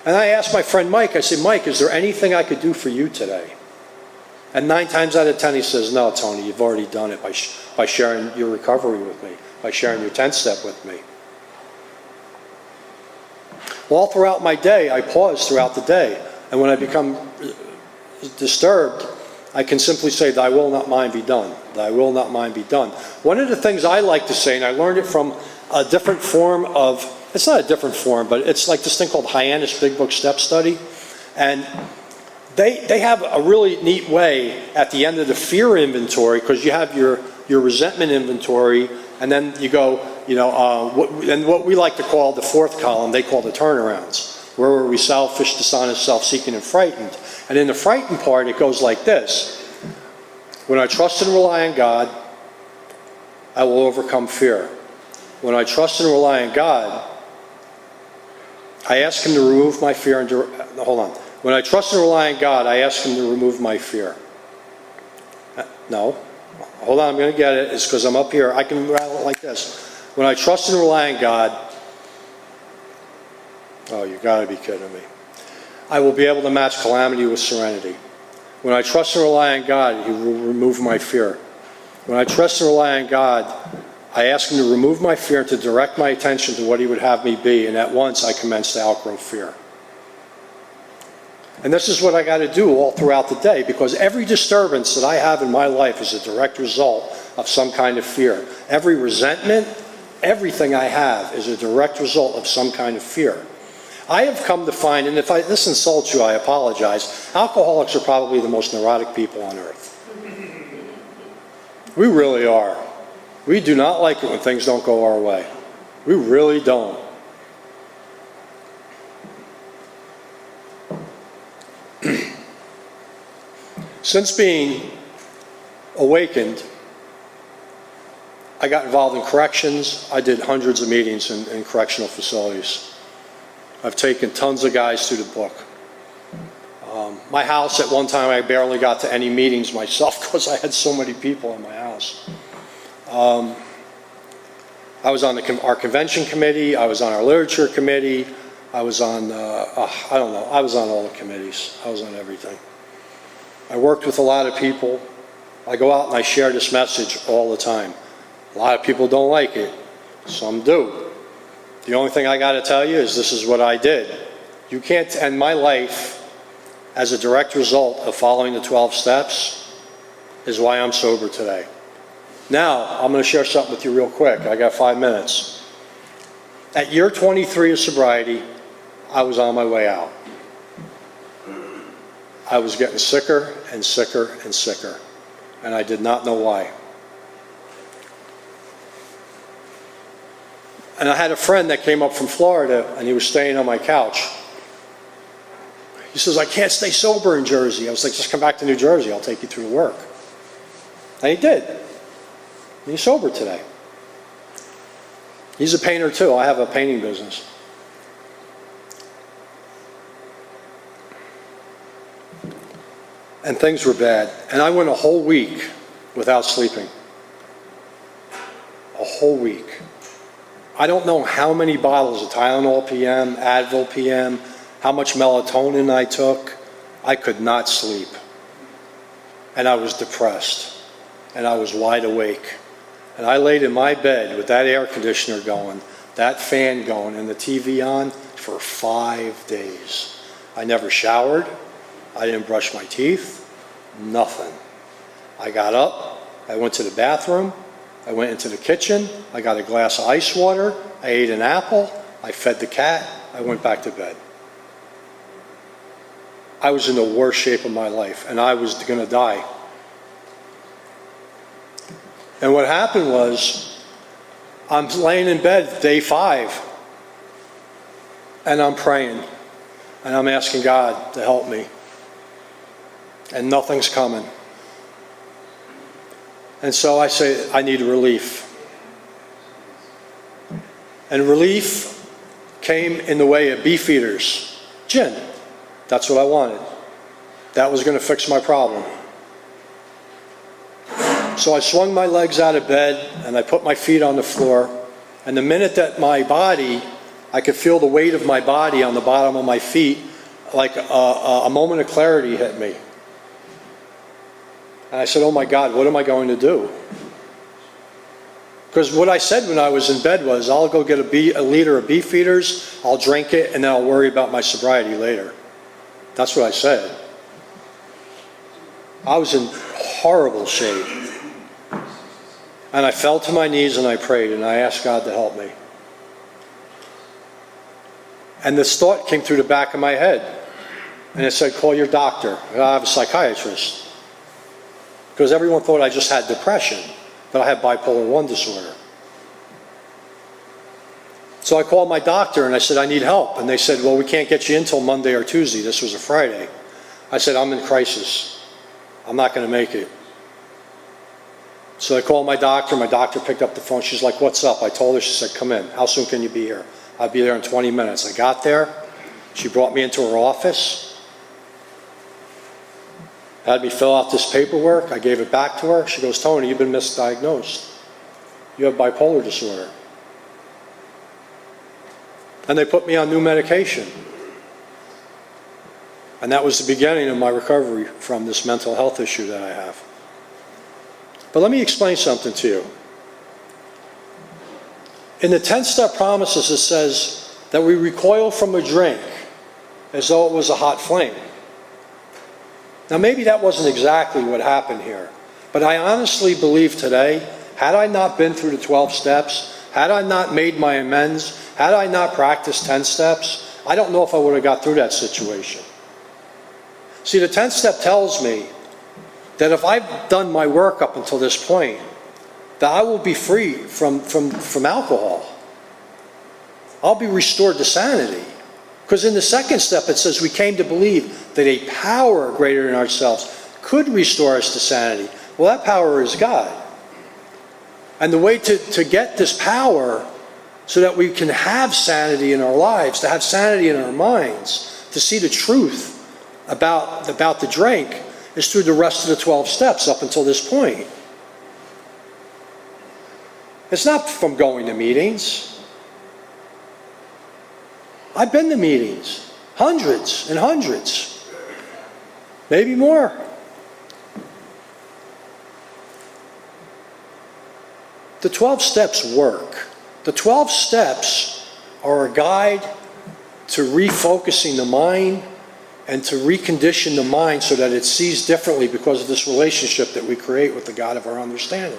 And I asked my friend Mike, I said, Mike, is there anything I could do for you today? And 9 times out of 10 he says, no, Tony, you've already done it by sharing your recovery with me, by sharing your 10th step with me. All throughout my day, I pause throughout the day. And when I become disturbed, I can simply say, thy will not mine be done. Thy will not mine be done. One of the things I like to say, and I learned it from a different form of, it's not a different form, but it's like this thing called Hyannis Big Book Step Study. And they have a really neat way at the end of the fear inventory, because you have your resentment inventory, and then you go, what we like to call the 4th column, they call the turnarounds. Where were we selfish, dishonest, self-seeking, and frightened? And in the frightened part, it goes like this. When I trust and rely on God, I will overcome fear. When I trust and rely on God, I ask him to remove my fear and hold on. When I trust and rely on God, I ask him to remove my fear. No. Hold on, I'm going to get it. It's because I'm up here. I can rattle it like this. When I trust and rely on God, oh, you got to be kidding me. I will be able to match calamity with serenity. When I trust and rely on God, he will remove my fear. When I trust and rely on God, I ask him to remove my fear and to direct my attention to what he would have me be, and at once I commence to outgrow fear. And this is what I got to do all throughout the day, because every disturbance that I have in my life is a direct result of some kind of fear. Every resentment, everything I have is a direct result of some kind of fear. I have come to find, and if this insults you, I apologize, alcoholics are probably the most neurotic people on earth. We really are. We do not like it when things don't go our way. We really don't. Since being awakened, I got involved in corrections. I did hundreds of meetings in correctional facilities. I've taken tons of guys through the book. My house, at one time, I barely got to any meetings myself because I had so many people in my house. I was on our convention committee. I was on our literature committee. I was on, I was on all the committees. I was on everything. I worked with a lot of people. I go out and I share this message all the time. A lot of people don't like it. Some do. The only thing I got to tell you is this is what I did. You can't end my life as a direct result of following the 12 steps is why I'm sober today. Now, I'm going to share something with you real quick. I got 5 minutes. At year 23 of sobriety, I was on my way out. I was getting sicker and sicker and sicker, and I did not know why. And I had a friend that came up from Florida, and he was staying on my couch. He says, I can't stay sober in Jersey. I was like, just come back to New Jersey. I'll take you through to work. And he did. And he's sober today. He's a painter too. I have a painting business. And things were bad. And I went a whole week without sleeping. A whole week. I don't know how many bottles of Tylenol PM, Advil PM, how much melatonin I took. I could not sleep. And I was depressed. And I was wide awake. And I laid in my bed with that air conditioner going, that fan going, and the TV on for 5 days. I never showered. I didn't brush my teeth. Nothing. I got up. I went to the bathroom. I went into the kitchen. I got a glass of ice water. I ate an apple. I fed the cat. I went back to bed. I was in the worst shape of my life, and I was going to die. And what happened was, I'm laying in bed day 5, and I'm praying, and I'm asking God to help me, and nothing's coming. And so I say, I need relief. And relief came in the way of Beefeaters, gin. That's what I wanted. That was going to fix my problem. So I swung my legs out of bed and I put my feet on the floor. And the minute that my body, I could feel the weight of my body on the bottom of my feet, like a moment of clarity hit me. And I said, oh my God, what am I going to do? Because what I said when I was in bed was, I'll go get a liter of Beefeaters, I'll drink it, and then I'll worry about my sobriety later. That's what I said. I was in horrible shape. And I fell to my knees and I prayed and I asked God to help me. And this thought came through the back of my head. And it said, call your doctor. I have a psychiatrist. Because everyone thought I just had depression, but I had bipolar 1 disorder. So I called my doctor and I said, I need help. And they said, well, we can't get you in until Monday or Tuesday. This was a Friday. I said, I'm in crisis. I'm not going to make it. So I called my doctor. My doctor picked up the phone. She's like, what's up? I told her. She said, come in. How soon can you be here? I'll be there in 20 minutes. I got there. She brought me into her office. Had me fill out this paperwork. I gave it back to her. She goes, Tony, you've been misdiagnosed. You have bipolar disorder. And they put me on new medication. And that was the beginning of my recovery from this mental health issue that I have. But let me explain something to you. In the 10-step promises, it says that we recoil from a drink as though it was a hot flame. Now, maybe that wasn't exactly what happened here, but I honestly believe today, had I not been through the 12 steps, had I not made my amends, had I not practiced 10 steps, I don't know if I would have got through that situation. See, the 10th step tells me that if I've done my work up until this point, that I will be free from alcohol. I'll be restored to sanity. Because in the second step, it says we came to believe that a power greater than ourselves could restore us to sanity. Well, that power is God. And the way to get this power so that we can have sanity in our lives, to have sanity in our minds, to see the truth about the drink, is through the rest of the 12 steps up until this point. It's not from going to meetings. I've been to meetings, hundreds and hundreds, maybe more. The 12 steps work. The 12 steps are a guide to refocusing the mind and to recondition the mind so that it sees differently because of this relationship that we create with the God of our understanding.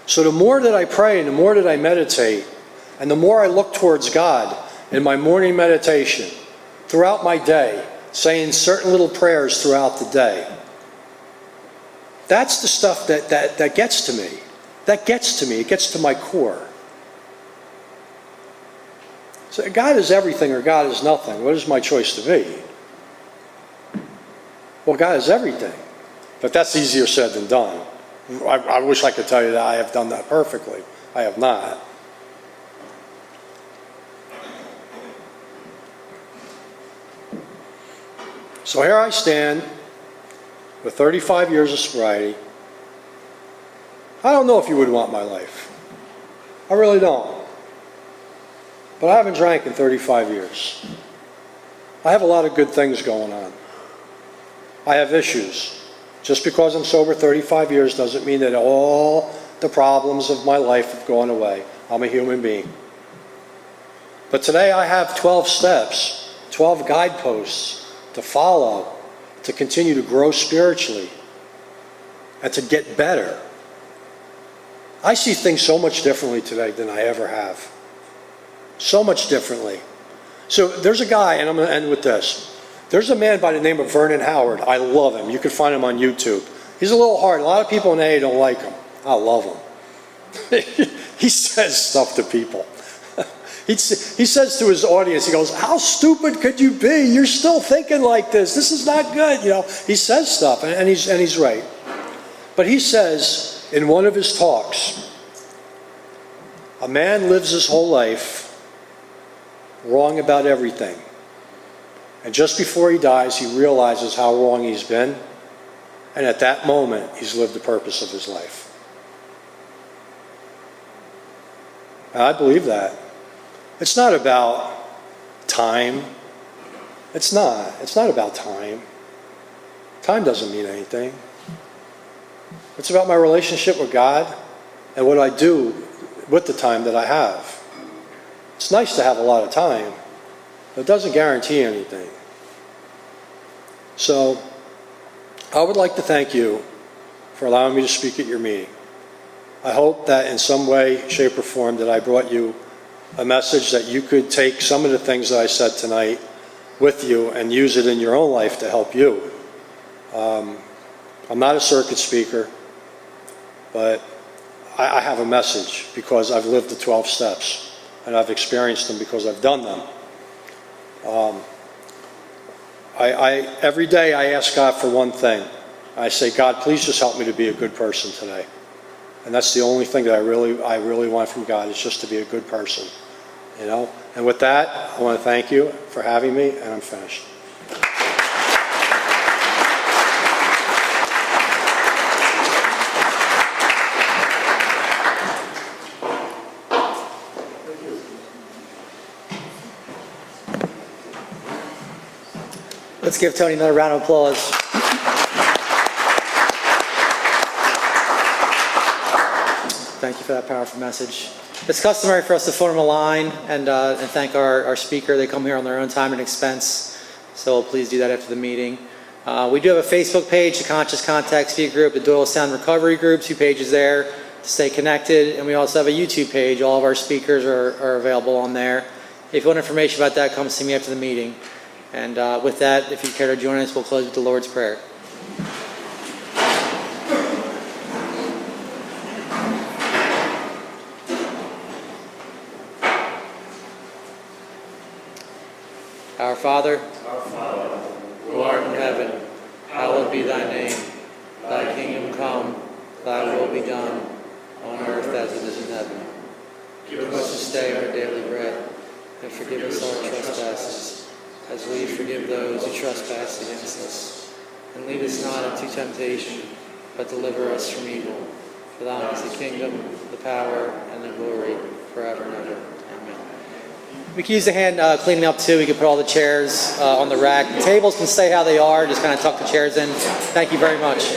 So the more that I pray and the more that I meditate and the more I look towards God in my morning meditation, throughout my day, saying certain little prayers throughout the day, that's the stuff that gets to me. That gets to me. It gets to my core. So God is everything or God is nothing. What is my choice to be? Well, God is everything. But that's easier said than done. I wish I could tell you that I have done that perfectly. I have not. So here I stand with 35 years of sobriety. I don't know if you would want my life. I really don't. But I haven't drank in 35 years. I have a lot of good things going on. I have issues. Just because I'm sober 35 years doesn't mean that all the problems of my life have gone away. I'm a human being. But today I have 12 steps, 12 guideposts to follow, to continue to grow spiritually, and to get better. I see things so much differently today than I ever have. So much differently. So there's a guy, and I'm going to end with this. There's a man by the name of Vernon Howard. I love him. You can find him on YouTube. He's a little hard. A lot of people in AA don't like him. I love him. He says stuff to people. He says to his audience, he goes, "How stupid could you be? You're still thinking like this. This is not good." You know, he says stuff, and he's right. But he says in one of his talks, a man lives his whole life wrong about everything. And just before he dies, he realizes how wrong he's been. And at that moment, he's lived the purpose of his life. And I believe that. It's not about time. It's not. It's not about time. Time doesn't mean anything. It's about my relationship with God and what I do with the time that I have. It's nice to have a lot of time, but it doesn't guarantee anything. So, I would like to thank you for allowing me to speak at your meeting. I hope that in some way, shape, or form that I brought you a message that you could take some of the things that I said tonight with you and use it in your own life to help you. I'm not a circuit speaker, but I have a message because I've lived the 12 steps and I've experienced them because I've done them. Every day I ask God for one thing. I say, "God, please just help me to be a good person today." And that's the only thing that I really want from God, is just to be a good person. You know? And with that, I want to thank you for having me, and I'm finished. Let's give Tony another round of applause. Thank you for that powerful message. It's customary for us to form a line and thank our speaker. They come here on their own time and expense. So please do that after the meeting. We do have a Facebook page, the Conscious Contact Speak Group, the Doylestown Recovery Group, 2 pages there to stay connected. And we also have a YouTube page. All of our speakers are available on there. If you want information about that, come see me after the meeting. And with that, if you care to join us, we'll close with the Lord's Prayer. Our Father, who art in heaven, hallowed be thy name. Thy kingdom come, thy will be done, on earth as it is in heaven. Give us this day our daily bread, and forgive us our trespasses, as we forgive those who trespass against us. And lead us not into temptation, but deliver us from evil. For thine is the kingdom, the power, and the glory, forever and ever. Amen. We can use the hand cleaning up too. We can put all the chairs on the rack. The tables can stay how they are. Just kind of tuck the chairs in. Thank you very much.